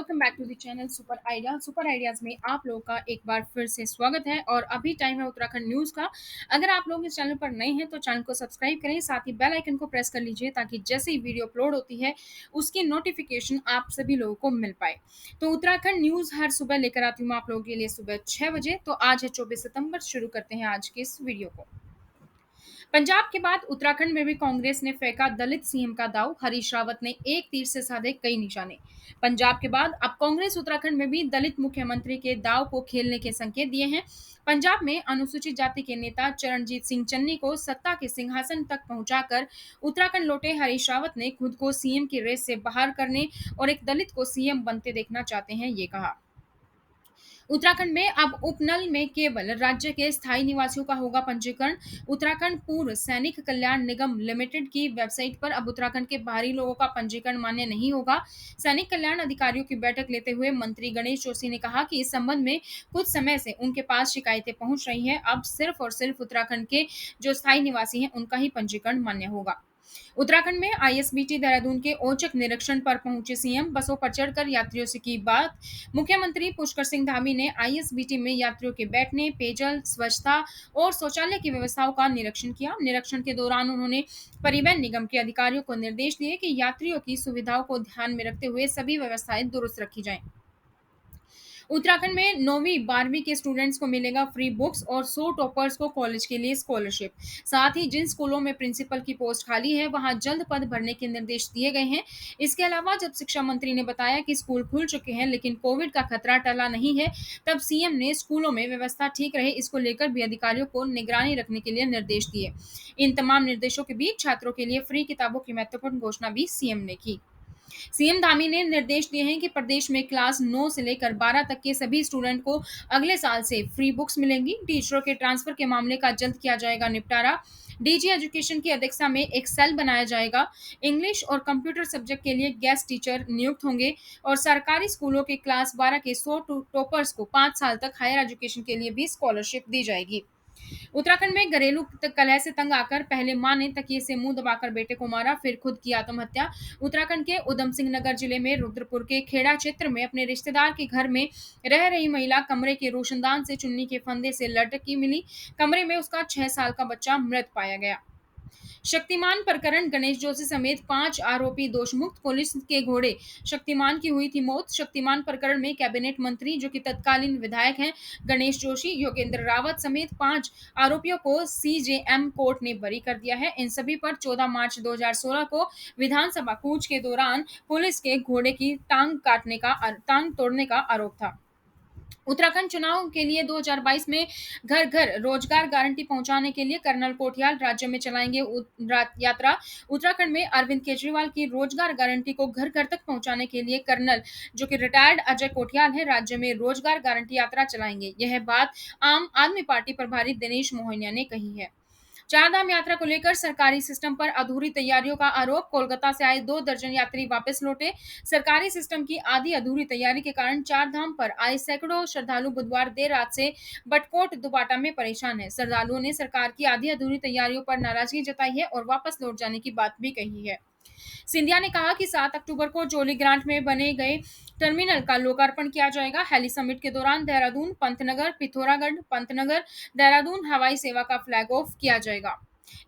Welcome back to the channel super ideas में आप लोगों का एक बार फिर से स्वागत है। और अभी टाइम है उत्तराखंड न्यूज का। अगर आप लोग इस चैनल पर नए हैं तो चैनल को सब्सक्राइब करें, साथ ही बेल आइकन को प्रेस कर लीजिए ताकि जैसे ही वीडियो अपलोड होती है उसकी नोटिफिकेशन आप सभी लोगों को मिल पाए। तो उत्तराखंड न्यूज हर सुबह लेकर आती हूँ आप लोगों के लिए सुबह 6 बजे। तो आज है 24 सितंबर। शुरू करते हैं आज के इस वीडियो को। पंजाब के बाद उत्तराखंड में भी कांग्रेस ने फेंका दलित सीएम का दाव। हरीश रावत ने एक तीर से साधे कई निशाने। पंजाब के बाद अब कांग्रेस उत्तराखंड में भी दलित मुख्यमंत्री के दाव को खेलने के संकेत दिए हैं। पंजाब में अनुसूचित जाति के नेता चरणजीत सिंह चन्नी को सत्ता के सिंहासन तक पहुंचाकर उत्तराखंड लौटे हरीश रावत ने खुद को सीएम की रेस से बाहर करने और एक दलित को सीएम बनते देखना चाहते हैं, ये कहा। उत्तराखंड में अब उपनल में केवल राज्य के स्थायी निवासियों का होगा पंजीकरण। उत्तराखंड पूर्व सैनिक कल्याण निगम लिमिटेड की वेबसाइट पर अब उत्तराखंड के बाहरी लोगों का पंजीकरण मान्य नहीं होगा। सैनिक कल्याण अधिकारियों की बैठक लेते हुए मंत्री गणेश जोशी ने कहा कि इस संबंध में कुछ समय से उनके पास शिकायतें पहुंच रही हैं। अब सिर्फ और सिर्फ उत्तराखंड के जो स्थायी निवासी हैं उनका ही पंजीकरण मान्य होगा। उत्तराखंड में आईएसबीटी देहरादून के औचक निरीक्षण पर पहुंचे सीएम। बसों पर चढ़कर यात्रियों से की बात। मुख्यमंत्री पुष्कर सिंह धामी ने आईएसबीटी में यात्रियों के बैठने, पेयजल, स्वच्छता और शौचालय की व्यवस्थाओं का निरीक्षण किया। निरीक्षण के दौरान उन्होंने परिवहन निगम के अधिकारियों को निर्देश दिए कि यात्रियों की सुविधाओं को ध्यान में रखते हुए सभी व्यवस्थाएं दुरुस्त रखी जाएं। उत्तराखंड में 9वीं 12वीं के स्टूडेंट्स को मिलेगा फ्री बुक्स और 100 टॉपर्स को कॉलेज के लिए स्कॉलरशिप। साथ ही जिन स्कूलों में प्रिंसिपल की पोस्ट खाली है वहां जल्द पद भरने के निर्देश दिए गए हैं। इसके अलावा जब शिक्षा मंत्री ने बताया कि स्कूल खुल चुके हैं लेकिन कोविड का खतरा टला नहीं है, तब सीएम ने स्कूलों में व्यवस्था ठीक रहे इसको लेकर भी अधिकारियों को निगरानी रखने के लिए निर्देश दिए। इन तमाम निर्देशों के बीच छात्रों के लिए फ्री किताबों की महत्वपूर्ण घोषणा भी सीएम ने की। सीएम धामी ने निर्देश दिए हैं कि प्रदेश में क्लास 9 से लेकर 12 तक के सभी स्टूडेंट को अगले साल से फ्री बुक्स मिलेंगी। टीचरों के ट्रांसफर के मामले का जल्द किया जाएगा निपटारा। डीजी एजुकेशन की अध्यक्षता में एक सेल बनाया जाएगा। इंग्लिश और कंप्यूटर सब्जेक्ट के लिए गेस्ट टीचर नियुक्त होंगे और सरकारी स्कूलों के क्लास 12 के 100 टॉपर्स को 5 साल तक हायर एजुकेशन के लिए भी स्कॉलरशिप दी जाएगी। उत्तराखंड में घरेलू कलह से तंग आकर पहले मां ने तकिए से मुंह दबाकर बेटे को मारा, फिर खुद की आत्महत्या। उत्तराखंड के उधम सिंह नगर जिले में रुद्रपुर के खेड़ा क्षेत्र में अपने रिश्तेदार के घर में रह रही महिला कमरे के रोशनदान से चुन्नी के फंदे से लटकी मिली। कमरे में उसका 6 साल का बच्चा मृत पाया गया। शक्तिमान प्रकरण, गणेश जोशी समेत 5 आरोपी दोषमुक्त। पुलिस के घोड़े शक्तिमान की हुई थी मौत। शक्तिमान प्रकरण में कैबिनेट मंत्री जो कि तत्कालीन विधायक हैं गणेश जोशी, योगेंद्र रावत समेत 5 आरोपियों को सीजेएम कोर्ट ने बरी कर दिया है। इन सभी पर 14 मार्च 2016 को विधानसभा कूच के दौरान पुलिस के घोड़े की टांग तोड़ने का आरोप था। उत्तराखंड चुनाव के लिए 2022 में घर घर रोजगार गारंटी पहुंचाने के लिए कर्नल कोठियाल राज्य में चलाएंगे यात्रा। उत्तराखंड में अरविंद केजरीवाल की रोजगार गारंटी को घर घर तक पहुंचाने के लिए कर्नल जो कि रिटायर्ड अजय कोठियाल है राज्य में रोजगार गारंटी यात्रा चलाएंगे। यह बात आम आदमी पार्टी प्रभारी दिनेश मोहनिया ने कही है। चारधाम यात्रा को लेकर सरकारी सिस्टम पर अधूरी तैयारियों का आरोप। कोलकाता से आए 2 दर्जन यात्री वापस लौटे। सरकारी सिस्टम की आधी अधूरी तैयारी के कारण चारधाम पर आए सैकड़ों श्रद्धालु बुधवार देर रात से बटकोट दुबाटा में परेशान हैं। श्रद्धालुओं ने सरकार की आधी अधूरी तैयारियों पर नाराजगी जताई है और वापस लौट जाने की बात भी कही है। सिंधिया ने कहा कि 7 अक्टूबर को जोली ग्रांट में बने गए टर्मिनल का लोकार्पण किया जाएगा। हेली समिट के दौरान देहरादून, पंतनगर, पिथौरागढ़, पंतनगर, देहरादून हवाई सेवा का फ्लैग ऑफ किया जाएगा।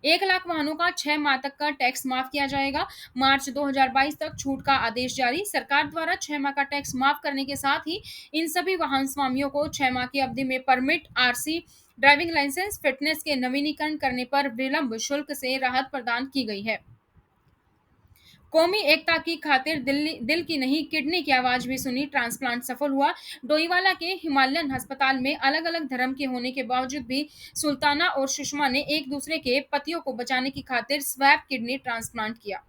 1 लाख वाहनों का 6 माह तक का टैक्स माफ किया जाएगा। मार्च 2022 तक छूट का आदेश जारी। सरकार द्वारा 6 माह का टैक्स माफ करने के साथ ही इन सभी वाहन स्वामियों को 6 माह की अवधि में permit, RC, driving licence, fitness के नवीनीकरण करने पर विलंब शुल्क से राहत प्रदान की गई है। कौमी एकता की खातिर दिल की नहीं किडनी की आवाज भी सुनी, ट्रांसप्लांट सफल हुआ। डोईवाला के हिमालयन अस्पताल में अलग अलग धर्म के होने के बावजूद भी सुल्ताना और सुषमा ने एक दूसरे के पतियों को बचाने की खातिर स्वैप किडनी ट्रांसप्लांट किया।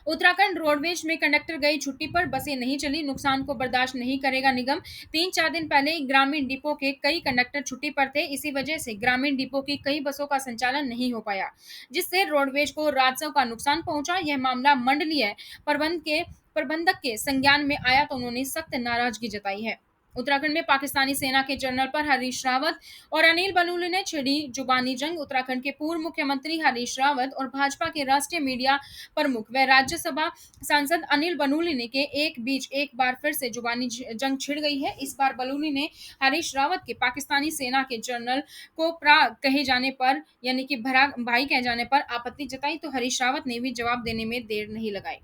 उत्तराखंड रोडवेज में कंडक्टर गई छुट्टी पर, बसें नहीं चली, नुकसान को बर्दाश्त नहीं करेगा निगम। 3-4 दिन पहले ग्रामीण डिपो के कई कंडक्टर छुट्टी पर थे। इसी वजह से ग्रामीण डिपो की कई बसों का संचालन नहीं हो पाया, जिससे रोडवेज को राजस्व का नुकसान पहुंचा। यह मामला मंडलीय प्रबंधक के संज्ञान में आया तो उन्होंने सख्त नाराजगी जताई है। उत्तराखंड में पाकिस्तानी सेना के जनरल पर हरीश रावत और अनिल बलूनी ने छिड़ी जुबानी जंग। उत्तराखंड के पूर्व मुख्यमंत्री हरीश रावत और भाजपा के राष्ट्रीय मीडिया प्रमुख व राज्यसभा सांसद अनिल बलूनी के एक बीच एक बार फिर से जुबानी जंग छिड़ गई है। इस बार बलूनी ने हरीश रावत के पाकिस्तानी सेना के जनरल को प्रा कहे जाने पर, यानी कि भरा भाई कहे जाने पर आपत्ति जताई, तो हरीश रावत ने भी जवाब देने में देर नहीं लगाई।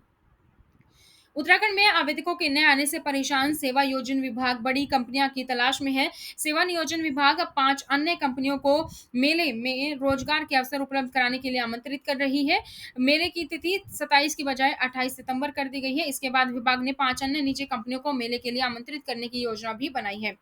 उत्तराखंड में आवेदकों के नए आने से परेशान सेवा योजन विभाग बड़ी कंपनियां की तलाश में है। सेवा नियोजन विभाग अब 5 अन्य कंपनियों को मेले में रोजगार के अवसर उपलब्ध कराने के लिए आमंत्रित कर रही है। मेले की तिथि 27 की बजाय 28 सितंबर कर दी गई है। इसके बाद विभाग ने 5 अन्य निजी कंपनियों को मेले के लिए आमंत्रित करने की योजना भी बनाई है।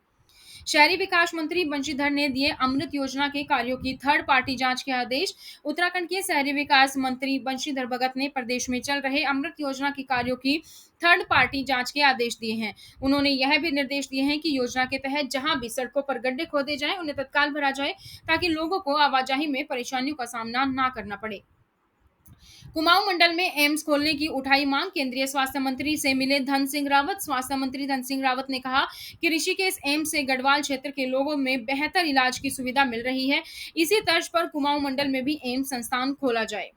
शहरी विकास मंत्री बंशीधर ने दिए अमृत योजना के कार्यों की थर्ड पार्टी जांच के आदेश। उत्तराखंड के शहरी विकास मंत्री बंशीधर भगत ने प्रदेश में चल रहे अमृत योजना के कार्यों की थर्ड पार्टी जांच के आदेश दिए हैं। उन्होंने यह भी निर्देश दिए हैं कि योजना के तहत जहां भी सड़कों पर गड्ढे खोदे जाएं उन्हें तत्काल भरा जाए, ताकि लोगों को आवाजाही में परेशानियों का सामना न करना पड़े। कुमाऊं मंडल में एम्स खोलने की उठाई मांग। केंद्रीय स्वास्थ्य मंत्री से मिले धन सिंह रावत। स्वास्थ्य मंत्री धन सिंह रावत ने कहा कि ऋषिकेश एम्स से गढ़वाल क्षेत्र के लोगों में बेहतर इलाज की सुविधा मिल रही है। इसी तर्ज पर कुमाऊं मंडल में भी एम्स संस्थान खोला जाए।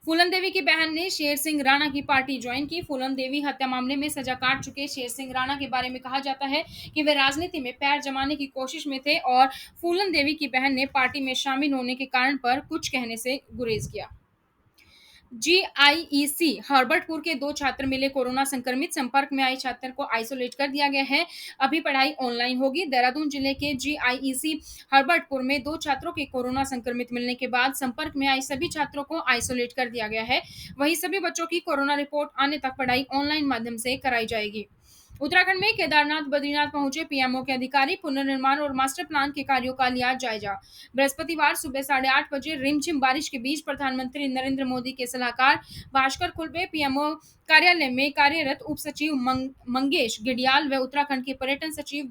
फूलन देवी की बहन ने शेर सिंह राणा की पार्टी ज्वाइन की। फूलन देवी हत्या मामले में सजा काट चुके शेर सिंह राणा के बारे में कहा जाता है कि वे राजनीति में पैर जमाने की कोशिश में थे और फूलन देवी की बहन ने पार्टी में शामिल होने के कारण पर कुछ कहने से गुरेज किया। जीआईईसी हर्बर्टपुर के 2 छात्र मिले कोरोना संक्रमित। संपर्क में आए छात्र को आइसोलेट कर दिया गया है। अभी पढ़ाई ऑनलाइन होगी। देहरादून जिले के जीआईईसी हर्बर्टपुर में 2 छात्रों के कोरोना संक्रमित मिलने के बाद संपर्क में आए सभी छात्रों को आइसोलेट कर दिया गया है। वहीं सभी बच्चों की कोरोना रिपोर्ट आने तक पढ़ाई ऑनलाइन माध्यम से कराई जाएगी। उत्तराखंड में केदारनाथ बद्रीनाथ पहुंचे पीएमओ के अधिकारी। पुनर्निर्माण और मास्टर प्लान के कार्यों का लिया जायजा। बृहस्पतिवार सुबह 8:30 बजे रिमझिम बारिश के बीच प्रधानमंत्री नरेंद्र मोदी के सलाहकार भास्कर खुल्बे पीएमओ कार्यालय में कार्यरत उप सचिव मंगेश गिडियाल व उत्तराखंड के पर्यटन सचिव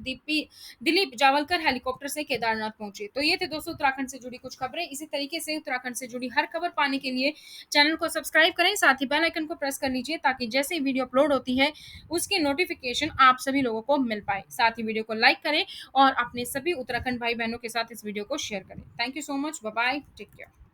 दिलीप जावलकर हेलीकॉप्टर से केदारनाथ पहुंचे। तो ये थे दोस्तों उत्तराखंड से जुड़ी कुछ खबरें। इसी तरीके से उत्तराखंड से जुड़ी हर खबर पाने के लिए चैनल को सब्सक्राइब करें, साथ ही बेल आइकन को प्रेस कर लीजिए, ताकि जैसे ही वीडियो अपलोड होती है उसकी नोटिफिकेशन आप सभी लोगों को मिल पाए। साथ ही वीडियो को लाइक करें और अपने सभी उत्तराखंड भाई बहनों के साथ इस वीडियो को शेयर करें। Thank you so much. Bye bye. Take care.